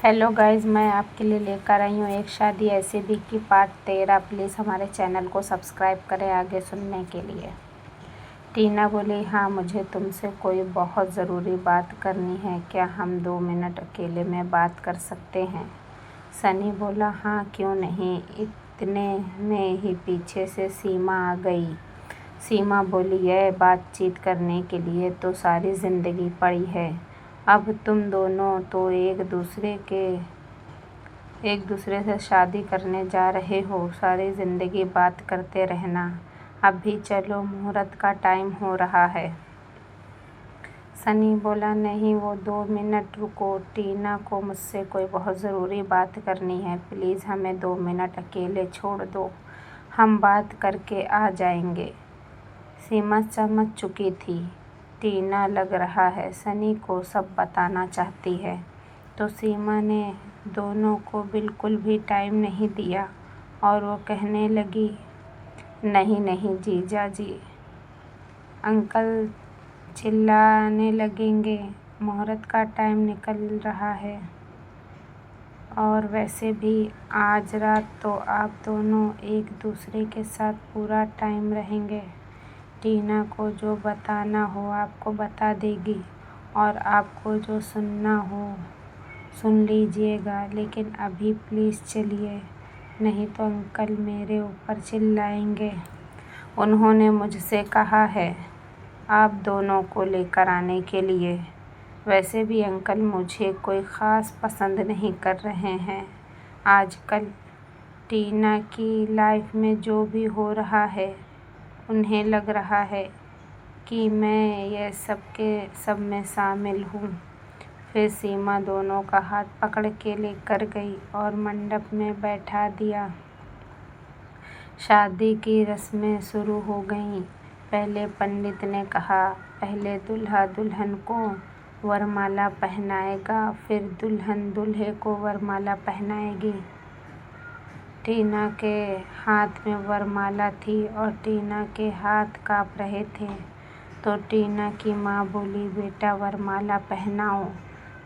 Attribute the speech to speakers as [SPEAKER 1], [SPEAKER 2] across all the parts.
[SPEAKER 1] Hello guys, मैं आपके लिए लेकर आई हूँ एक शादी ऐसी भी की पार्ट 13। प्लीज़ हमारे चैनल को सब्सक्राइब करें आगे सुनने के लिए। टीना बोली, हाँ मुझे तुमसे कोई बहुत ज़रूरी बात करनी है। क्या हम 2 मिनट अकेले में बात कर सकते हैं? सनी बोला, हाँ क्यों नहीं। इतने में ही पीछे से सीमा आ गई। सीमा बोली, यह बातचीत करने के लिए तो सारी ज़िंदगी पड़ी है। अब तुम दोनों तो एक दूसरे से शादी करने जा रहे हो, सारी ज़िंदगी बात करते रहना। अब भी चलो, मुहूर्त का टाइम हो रहा है। सनी बोला, नहीं वो 2 मिनट रुको, टीना को मुझसे कोई बहुत ज़रूरी बात करनी है। प्लीज़ हमें 2 मिनट अकेले छोड़ दो, हम बात करके आ जाएंगे। सीमा समझ चुकी थी, टीना लग रहा है सनी को सब बताना चाहती है, तो सीमा ने दोनों को बिल्कुल भी टाइम नहीं दिया और वो कहने लगी, नहीं नहीं जीजा जी। अंकल चिल्लाने लगेंगे, मुहूर्त का टाइम निकल रहा है और वैसे भी आज रात तो आप दोनों एक दूसरे के साथ पूरा टाइम रहेंगे। टीना को जो बताना हो आपको बता देगी और आपको जो सुनना हो सुन लीजिएगा, लेकिन अभी प्लीज़ चलिए, नहीं तो अंकल मेरे ऊपर चिल्लाएंगे। उन्होंने मुझसे कहा है आप दोनों को लेकर आने के लिए। वैसे भी अंकल मुझे कोई ख़ास पसंद नहीं कर रहे हैं। आजकल टीना की लाइफ में जो भी हो रहा है, उन्हें लग रहा है कि मैं यह सब के सब में शामिल हूँ। फिर सीमा दोनों का हाथ पकड़ के लेकर गई और मंडप में बैठा दिया। शादी की रस्में शुरू हो गईं। पहले पंडित ने कहा, पहले दूल्हा दुल्हन को वरमाला पहनाएगा, फिर दुल्हन दूल्हे को वरमाला पहनाएगी। टीना के हाथ में वरमाला थी और टीना के हाथ काँप रहे थे, तो टीना की माँ बोली, बेटा वरमाला पहनाओ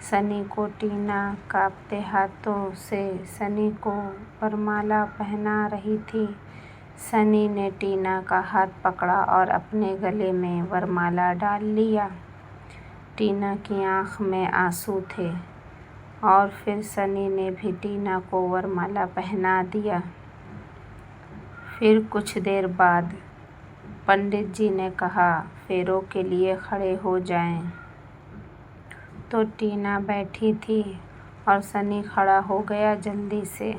[SPEAKER 1] सनी को। टीना काँपते हाथों से सनी को वरमाला पहना रही थी। सनी ने टीना का हाथ पकड़ा और अपने गले में वरमाला डाल लिया। टीना की आँख में आंसू थे और फिर सनी ने भी टीना को वरमाला पहना दिया। फिर कुछ देर बाद पंडित जी ने कहा, फेरों के लिए खड़े हो जाएं। तो टीना बैठी थी और सनी खड़ा हो गया जल्दी से।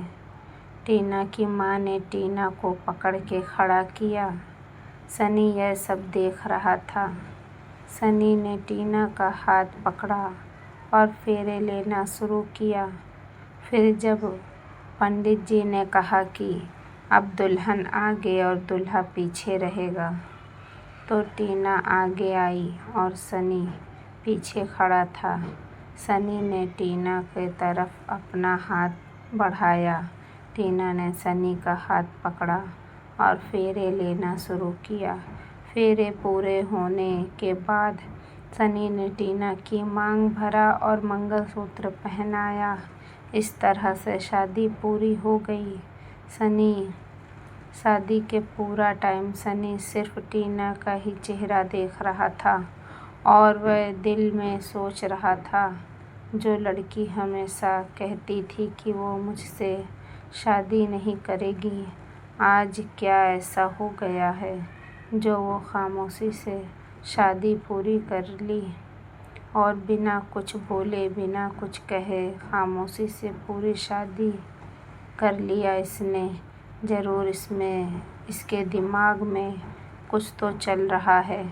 [SPEAKER 1] टीना की माँ ने टीना को पकड़ के खड़ा किया। सनी यह सब देख रहा था। सनी ने टीना का हाथ पकड़ा और फेरे लेना शुरू किया। फिर जब पंडित जी ने कहा कि अब दुल्हन आगे और दूल्हा पीछे रहेगा, तो टीना आगे आई और सनी पीछे खड़ा था। सनी ने टीना की तरफ अपना हाथ बढ़ाया। टीना ने सनी का हाथ पकड़ा और फेरे लेना शुरू किया। फेरे पूरे होने के बाद सनी ने टीना की मांग भरा और मंगलसूत्र पहनाया। इस तरह से शादी पूरी हो गई। शादी के पूरा टाइम सनी सिर्फ टीना का ही चेहरा देख रहा था और वह दिल में सोच रहा था, जो लड़की हमेशा कहती थी कि वो मुझसे शादी नहीं करेगी, आज क्या ऐसा हो गया है जो वो खामोशी से शादी पूरी कर ली और बिना कुछ बोले बिना कुछ कहे खामोशी से पूरी शादी कर लिया इसने। ज़रूर इसके दिमाग में कुछ तो चल रहा है,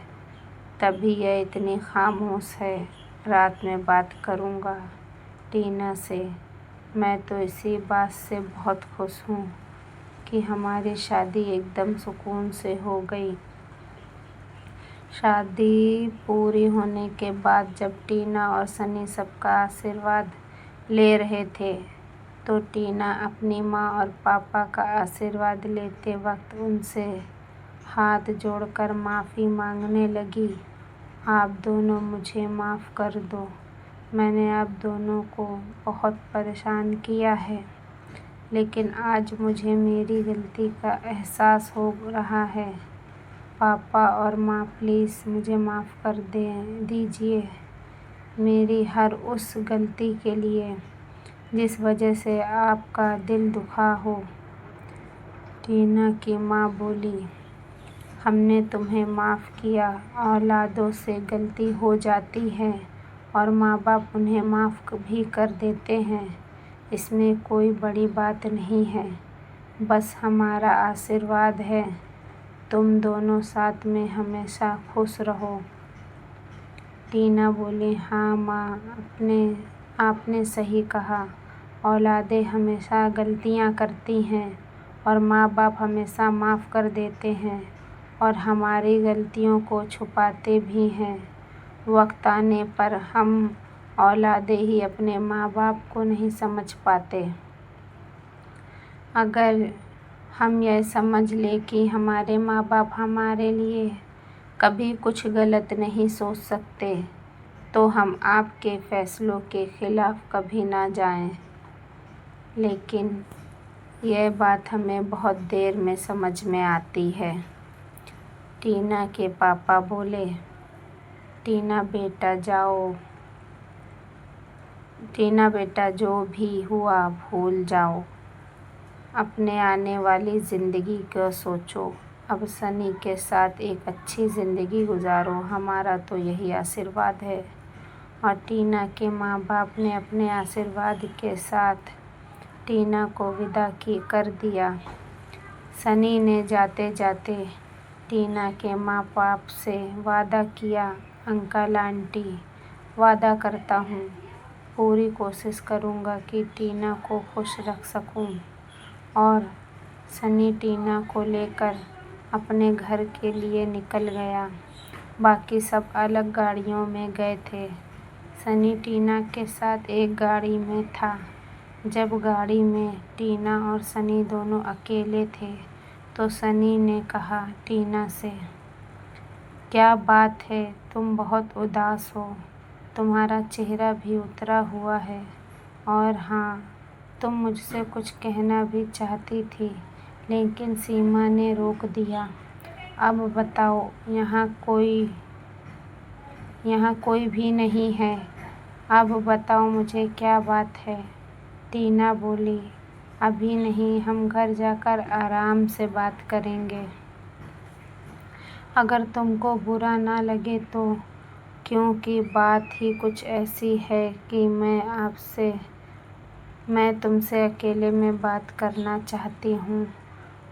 [SPEAKER 1] तभी यह इतनी खामोश है। रात में बात करूँगा टीना से। मैं तो इसी बात से बहुत खुश हूँ कि हमारी शादी एकदम सुकून से हो गई। शादी पूरी होने के बाद जब टीना और सनी सबका आशीर्वाद ले रहे थे, तो टीना अपनी माँ और पापा का आशीर्वाद लेते वक्त उनसे हाथ जोड़कर माफ़ी मांगने लगी। आप दोनों मुझे माफ़ कर दो, मैंने आप दोनों को बहुत परेशान किया है, लेकिन आज मुझे मेरी गलती का एहसास हो रहा है। पापा और माँ, प्लीज़ मुझे माफ़ कर दीजिए मेरी हर उस गलती के लिए जिस वजह से आपका दिल दुखा हो। टीना की माँ बोली, हमने तुम्हें माफ़ किया। औलादों से गलती हो जाती है और माँ बाप उन्हें माफ़ भी कर देते हैं। इसमें कोई बड़ी बात नहीं है, बस हमारा आशीर्वाद है। तुम दोनों साथ में हमेशा खुश रहो। टीना बोली, हाँ माँ, आपने सही कहा। औलादें हमेशा गलतियाँ करती हैं और माँ बाप हमेशा माफ़ कर देते हैं और हमारी गलतियों को छुपाते भी हैं। वक्त आने पर हम औलादें ही अपने माँ बाप को नहीं समझ पाते। अगर हम यह समझ लें कि हमारे माँ बाप हमारे लिए कभी कुछ गलत नहीं सोच सकते, तो हम आपके फैसलों के खिलाफ कभी ना जाएं। लेकिन यह बात हमें बहुत देर में समझ में आती है। टीना के पापा बोले, टीना बेटा जो भी हुआ भूल जाओ। अपने आने वाली ज़िंदगी को सोचो। अब सनी के साथ एक अच्छी ज़िंदगी गुजारो, हमारा तो यही आशीर्वाद है। और टीना के माँ बाप ने अपने आशीर्वाद के साथ टीना को विदा कर दिया। सनी ने जाते जाते टीना के माँ बाप से वादा किया, अंकल आंटी, वादा करता हूँ पूरी कोशिश करूँगा कि टीना को खुश रख सकूँ। और सनी टीना को लेकर अपने घर के लिए निकल गया। बाकी सब अलग गाड़ियों में गए थे। सनी टीना के साथ एक गाड़ी में था। जब गाड़ी में टीना और सनी दोनों अकेले थे, तो सनी ने कहा टीना से, क्या बात है, तुम बहुत उदास हो, तुम्हारा चेहरा भी उतरा हुआ है। और हाँ, तुम मुझसे कुछ कहना भी चाहती थी, लेकिन सीमा ने रोक दिया। अब बताओ, यहाँ कोई भी नहीं है। अब बताओ मुझे क्या बात है। टीना बोली, अभी नहीं, हम घर जाकर आराम से बात करेंगे। अगर तुमको बुरा ना लगे तो, क्योंकि बात ही कुछ ऐसी है कि मैं तुमसे अकेले में बात करना चाहती हूँ।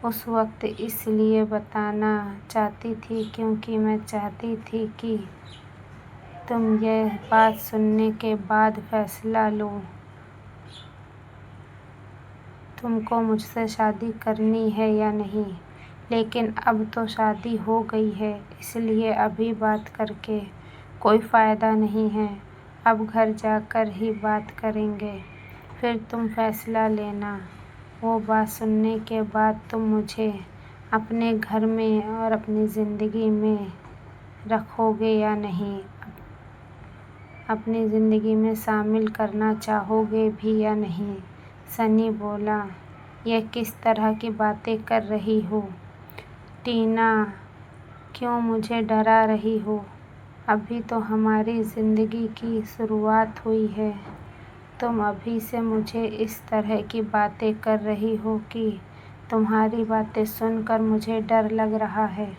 [SPEAKER 1] उस वक्त इसलिए बताना चाहती थी क्योंकि मैं चाहती थी कि तुम यह बात सुनने के बाद फैसला लो, तुमको मुझसे शादी करनी है या नहीं। लेकिन अब तो शादी हो गई है, इसलिए अभी बात करके कोई फ़ायदा नहीं है। अब घर जाकर ही बात करेंगे, फिर तुम फैसला लेना। वो बात सुनने के बाद तुम मुझे अपने घर में और अपनी ज़िंदगी में रखोगे या नहीं, अपनी ज़िंदगी में शामिल करना चाहोगे भी या नहीं। सनी बोला, यह किस तरह की बातें कर रही हो टीना, क्यों मुझे डरा रही हो। अभी तो हमारी ज़िंदगी की शुरुआत हुई है, तुम अभी से मुझे इस तरह की बातें कर रही हो कि तुम्हारी बातें सुनकर मुझे डर लग रहा है।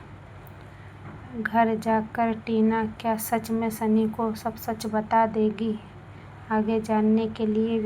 [SPEAKER 1] घर जाकर टीना क्या सच में सनी को सब सच बता देगी? आगे जानने के लिए